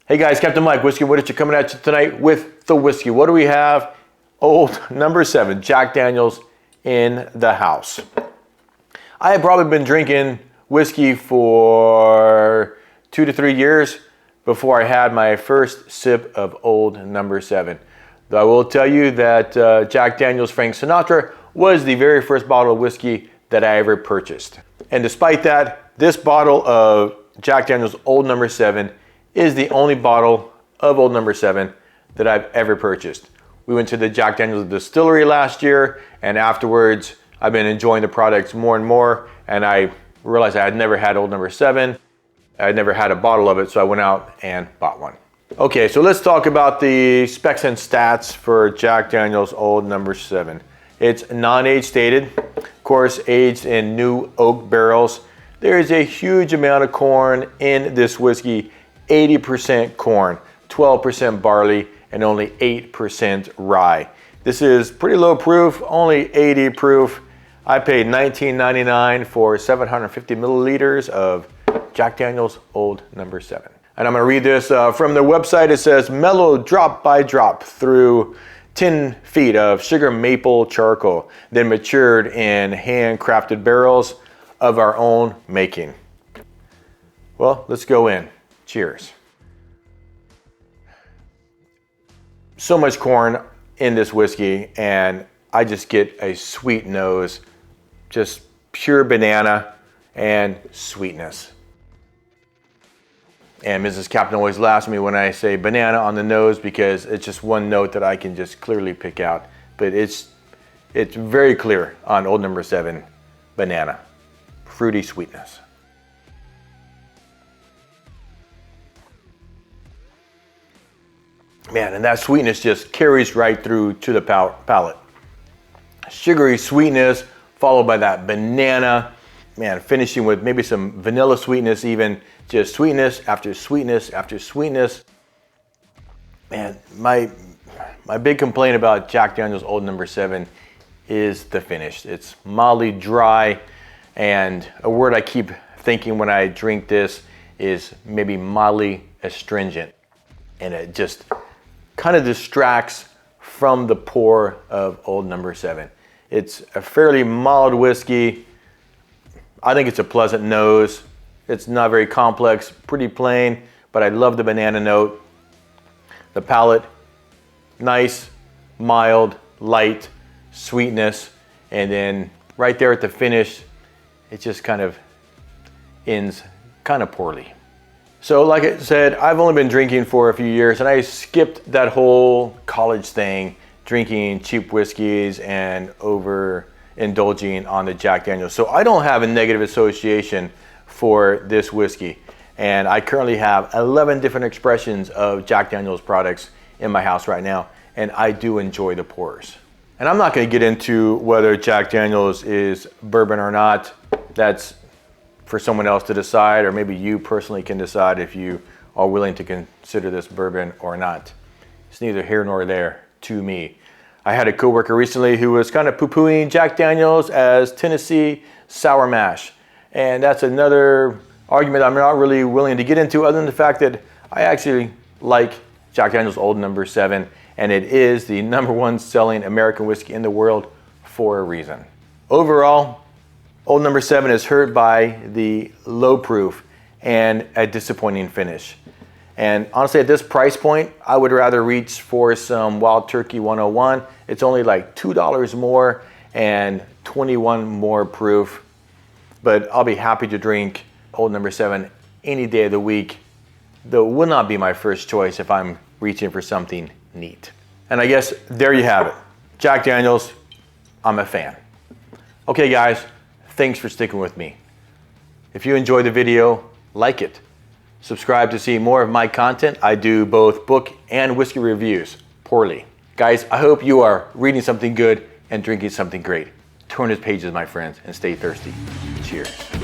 Hey guys, Captain Mike, Whiskey Literature coming at you tonight with the whiskey. What do we have? Old number 7, Jack Daniel's in the house. I have probably been drinking whiskey for 2 to 3 years before I had my first sip of Old number 7. Though I will tell you that Jack Daniel's Frank Sinatra was the very first bottle of whiskey that I ever purchased. And despite that, this bottle of Jack Daniel's Old number 7 is the only bottle of Old number 7 that I've ever purchased. We went to the Jack Daniel's distillery last year, and afterwards I've been enjoying the products more and more, and I realized I had never had Old number 7. I had never had a bottle of it, so I went out and bought one. Okay, so let's talk about the specs and stats for Jack Daniel's Old number 7. It's non-age stated, of course aged in new oak barrels. There is a huge amount of corn in this whiskey, 80% corn, 12% barley, and only 8% rye. This is pretty low proof, only 80 proof. I paid $19.99 for 750 milliliters of Jack Daniel's Old number 7. And I'm gonna read this from their website. It says, mellow drop by drop through 10 feet of sugar maple charcoal, then matured in handcrafted barrels of our own making. Well, let's go in. Cheers. So much corn in this whiskey, and I just get a sweet nose, just pure banana and sweetness. And Mrs. Captain always laughs at me when I say banana on the nose because it's just one note that I can just clearly pick out. But it's very clear on Old number 7, banana, fruity sweetness. Man, and that sweetness just carries right through to the palate. Sugary sweetness followed by that banana, man, finishing with maybe some vanilla sweetness even, just sweetness after sweetness after sweetness. Man, my big complaint about Jack Daniel's Old number 7 is the finish. It's mildly dry, and a word I keep thinking when I drink this is maybe mildly astringent, and it just kind of distracts from the pour of Old number 7. It's a fairly mild whiskey. I think it's a pleasant nose. It's not very complex, pretty plain, but I love the banana note. The palate, nice, mild, light, sweetness, and then right there at the finish, it just kind of ends kind of poorly. So like I said, I've only been drinking for a few years, and I skipped that whole college thing, drinking cheap whiskeys and overindulging on the Jack Daniel's. So I don't have a negative association for this whiskey. And I currently have 11 different expressions of Jack Daniel's products in my house right now, and I do enjoy the pours. And I'm not gonna get into whether Jack Daniel's is bourbon or not. That's for someone else to decide, or maybe you personally can decide if you are willing to consider this bourbon or not. It's neither here nor there to me. I had a coworker recently who was kind of poo-pooing Jack Daniel's as Tennessee sour mash. And that's another argument I'm not really willing to get into, other than the fact that I actually like Jack Daniel's Old number 7, and it is the #1 selling American whiskey in the world for a reason. Overall, Old number 7 is hurt by the low proof and a disappointing finish. And honestly, at this price point, I would rather reach for some Wild Turkey 101. It's only like $2 more and 21 more proof. But I'll be happy to drink Old number 7 any day of the week, though it will not be my first choice if I'm reaching for something neat. And I guess there you have it. Jack Daniel's, I'm a fan. Okay guys, thanks for sticking with me. If you enjoyed the video, like it. Subscribe to see more of my content. I do both book and whiskey reviews, poorly. Guys, I hope you are reading something good and drinking something great. Turn those pages, my friends, and stay thirsty. Cheers.